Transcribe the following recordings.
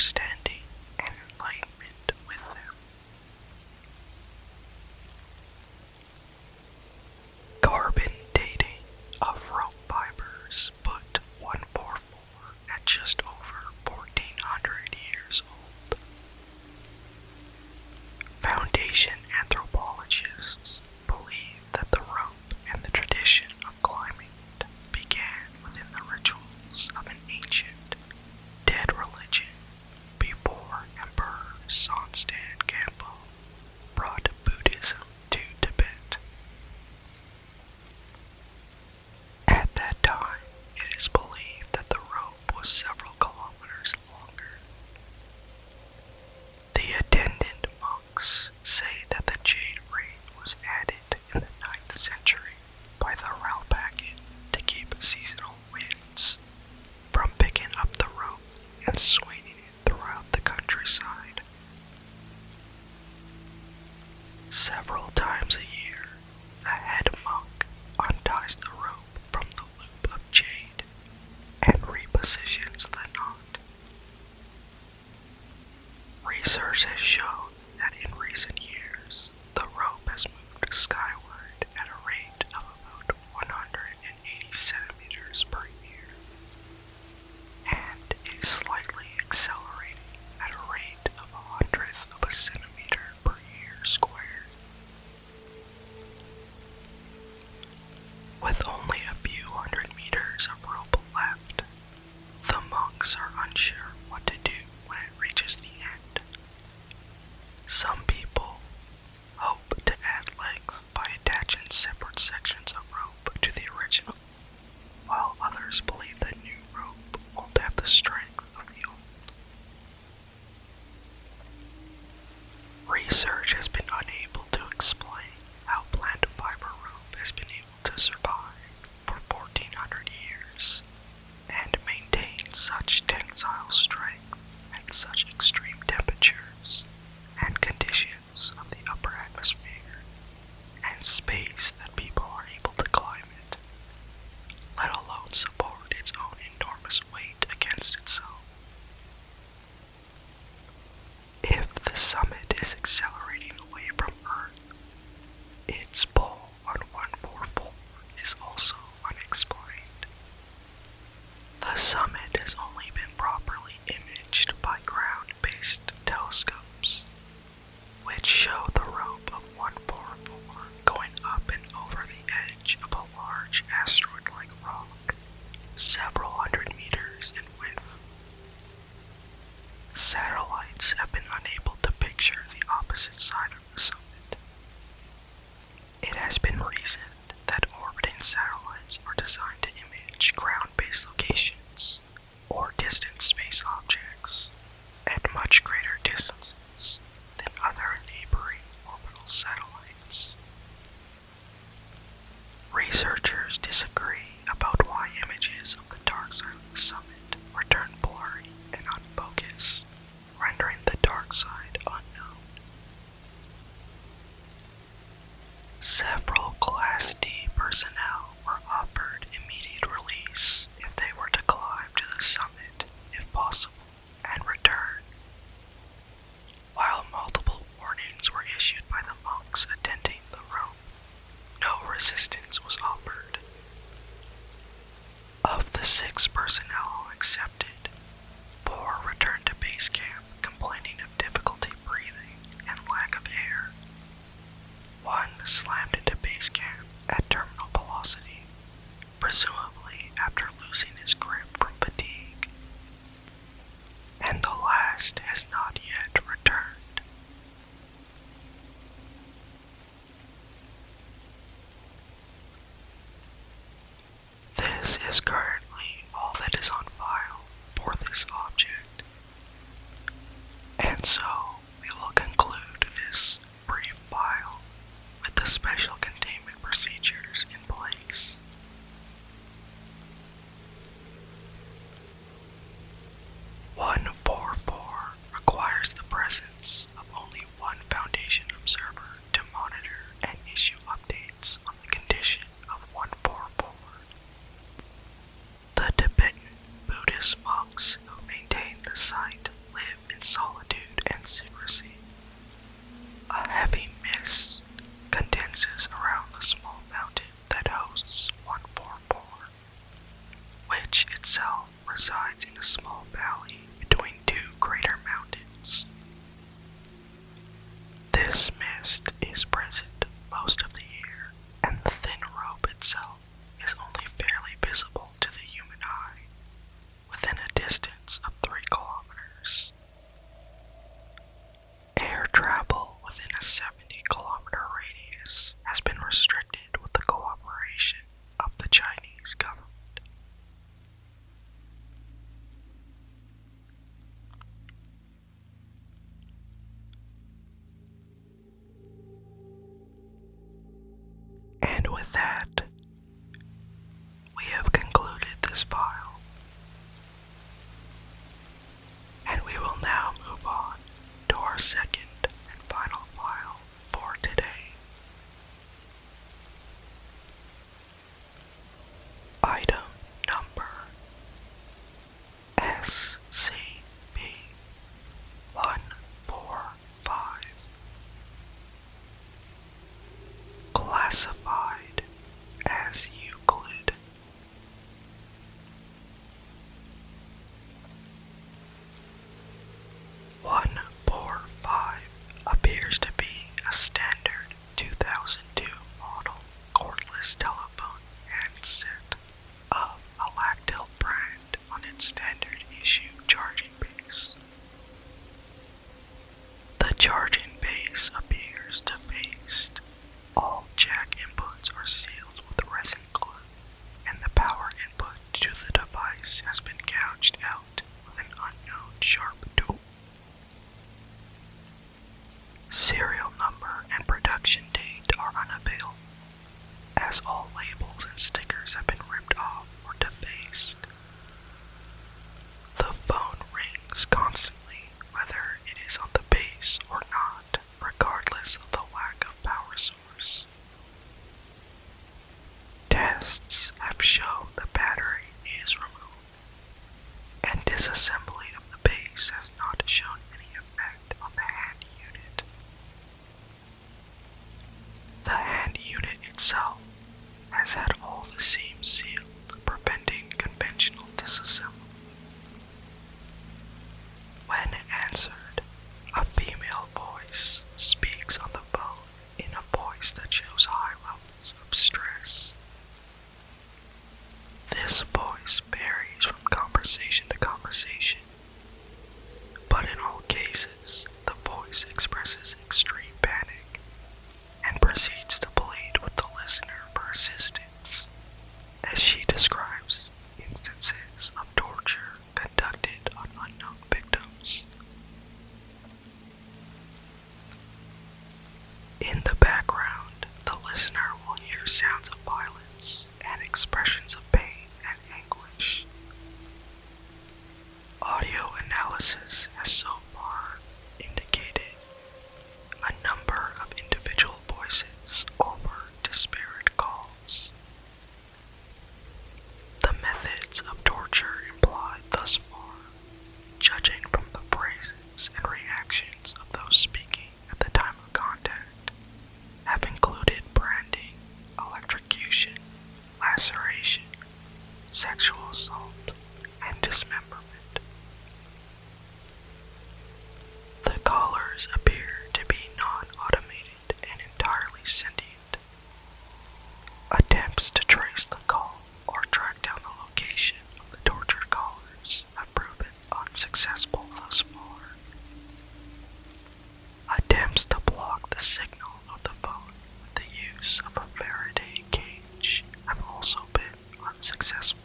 understanding and enlightenment with them. Carbon dating of rope fibers put 144 at just over 1,400 years old. Foundation anthropologists believe that the rope and the tradition of climbing it began within the rituals of an ancient, dead religion before Emperor Sonstan Gampo brought Buddhism to Tibet. At that time, it is believed that the rope was several kilometers longer. The attendant monks say that the jade ring was added in the 9th century by the Ralpacan to keep seasonal winds from picking up the rope and swinging it throughout the countryside. Several times a year, the head monk unties the rope from the loop of jade and repositions the knot. Research has shown that in recent years, the rope has moved skyward at a rate of about 180 centimeters per year, and is slightly accelerating at a rate of 1/100th of a centimeter per year squared. With only a few hundred meters of rope left, the monks are unsure what to do when it reaches the end. Some people hope to add length by attaching separate sections of rope to the original, while others believe the new rope won't have the strength of the old. Research has been unable to explain how plant fiber rope has been able to survive for 1,400 years and maintain such tensile strength at such extreme temperatures and conditions of the upper atmosphere and space that people are able to climb it, let alone support its own enormous weight against itself. If the summit is accelerating away from Earth, its pull on 144 is also unexplained. The summit has only been properly imaged by ground-based telescopes, which show the rope of 144 going up and over the edge of a large asteroid-like rock, several hundred meters in width. Satellites have been unable to picture the opposite side of the summit. It has been reasoned that orbiting satellites are designed to image ground-based locations or distant space objects at much greater distances than other neighboring orbital satellites. Researchers disagree about why images of the dark side of the summit return blurry and unfocused, rendering the dark side unknown. Several Class D personnel were offered immediate release if they were to climb to the summit, if possible, and return, while multiple warnings were issued by the monks attending the rope. No resistance was offered. Of the 6 personnel accepted, 4 returned to base camp complaining of difficulty breathing and lack of air. 1 slammed into base camp at terminal velocity, presumably after losing his grip from fatigue. And the last has not yet returned. This is currently all that is on file for this object. And so, we will conclude this brief file with the special containment procedures in place. 144 requires the presence of only one Foundation observer to monitor and issue updates on the condition of 144. sharp tool. Serial number and production date are unavailable, as all labels and stickers have been ripped off or defaced. The phone rings constantly, whether it is on the base or not, regardless of the lack of power source. Tests have shown the battery is removed, and disassembly of the base has not shown any effect on the hand unit. The hand unit itself has had all the seams sealed, preventing conventional disassembly. When answered, a female voice speaks on the phone in a voice that shows high levels of stress. This voice varies from conversation to conversation, but in all cases, the voice expresses extreme panic and proceeds to plead with the listener for assistance, as she describes instances of torture conducted on unknown victims. In the background, the listener will hear sounds of violence and expressions of pain and anguish. Audio analysis has so far indicated a number of individual voices over disparate calls. The methods of torture employed thus far, judging from the phrases and reactions of those speaking at the time of contact, have included branding, electrocution, laceration, sexual assault, and dismemberment. The callers appear to be non-automated and entirely sentient. Attempts to trace the call or track down the location of the tortured callers have proven unsuccessful thus far. Attempts to block the signal of the phone with the use of a Faraday cage have also been unsuccessful.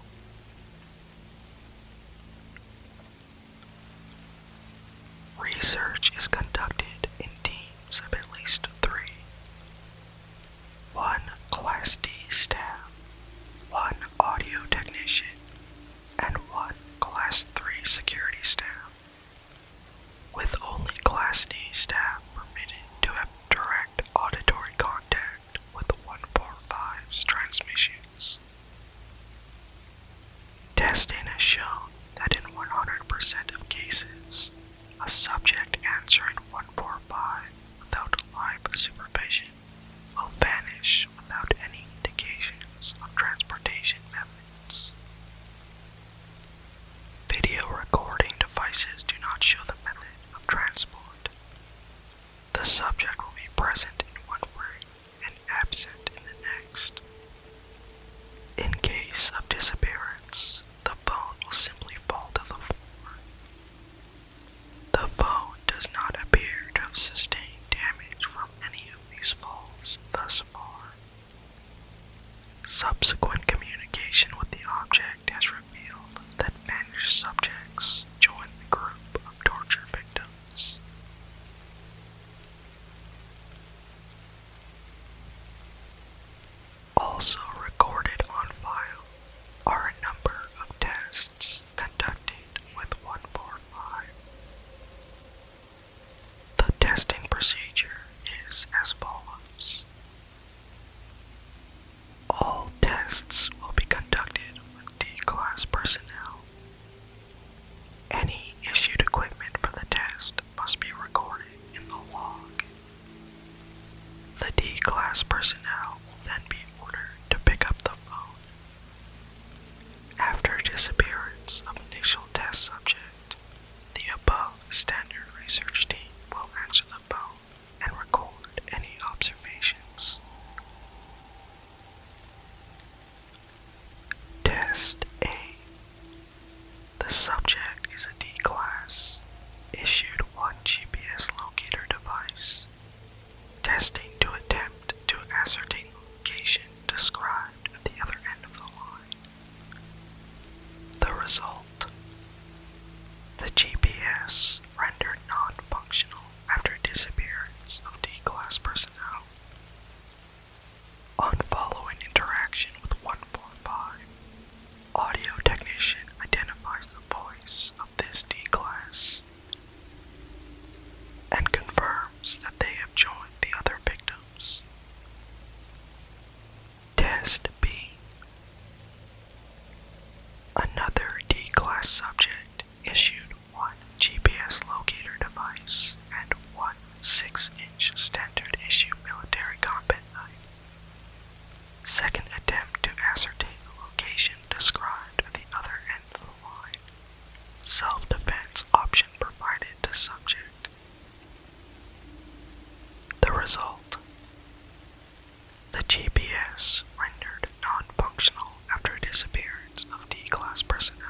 Research is conducted in teams of at least 3. 1 Class D staff, 1 audio technician, and 1 Class 3 security staff, with only Class D staff permitted to have direct auditory contact with the 145's transmissions. Testing has shown that in 100% of cases, a subject answering 145 without live supervision will vanish without any indications of transportation methods. Video recording devices do not show the method of transport. The subject will be present in one frame and absent in the next. In case of disappearance, the phone will simply fall to the floor. The phone does not appear to have sustained damage from any of these falls thus far. Subsequent communication with the object has revealed that vanished subjects joined the group of torture victims. long-range standard issue military combat knife. Second attempt to ascertain the location described at the other end of the line. Self-defense option provided to subject. The result. The GPS rendered non-functional after disappearance of D-Class personnel.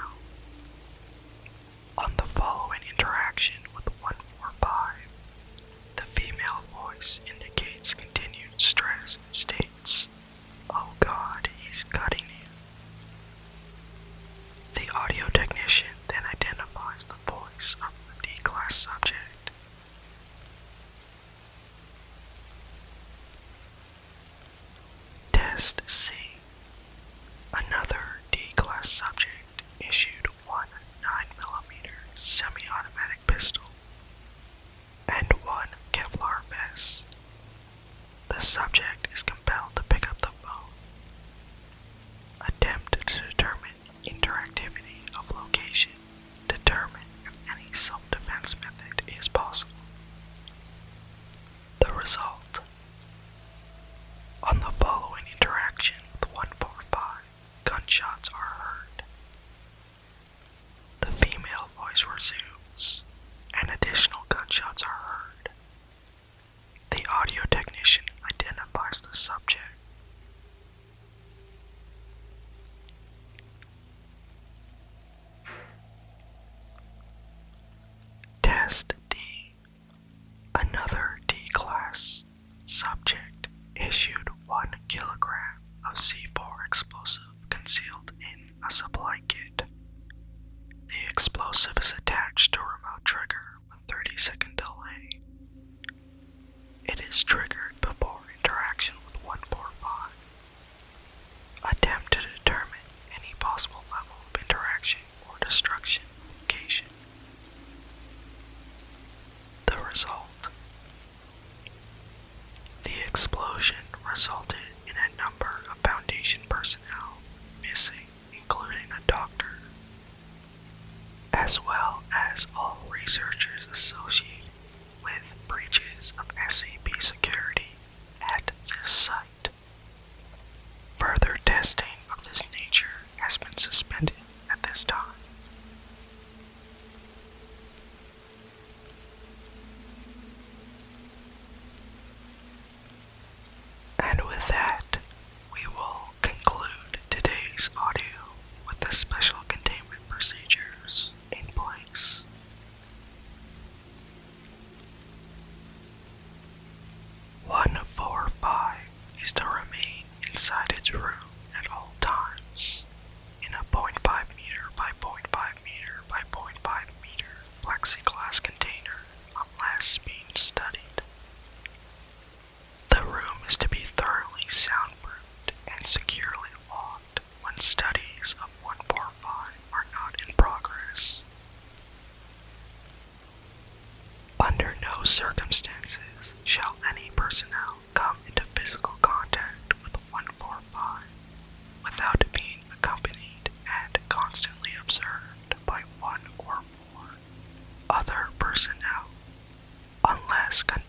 On the following interaction with 145, the female voice indicates continued stress and states, "Oh God, he's cutting you." The audio technician then identifies the voice of the D-Class subject. Test C. Another D-Class subject issued one 9mm semi-automatic pistol and one Kevlar vest. The subject is compelled to pick up the phone. Attempt to determine interactivity of location. Determine if any self-defense method is possible. The result. On the following interaction with 145, gunshots are heard. The female voice resumes, and additional gunshots are heard. The audio technician identifies the subject. Test D. Another D-Class subject issued 1 kilogram of C4 explosive concealed in a supply kit. The explosive is attached to a remote trigger with 30-second delay. It is triggered before interaction with 145. Attempt to determine any possible level of interaction or destruction of location. The result. The explosion resulted in a number of Foundation personnel missing, including a doctor, as well as all researchers associated with breaches of SCP security at this site. Further testing of this nature has been suspended at this time. And with that, we will conclude today's audio with the special containment procedures in place. "145 is to remain inside its room at all times, in a 0.5 meter by 0.5 meter by 0.5 meter plexiglass container unless being studied. The room is to be thoroughly soundproofed and securely locked when studies of 145 are not in progress. Under no circumstances shall any personnel come into physical contact with 145 without being accompanied and constantly observed by one or more other personnel, unless conducted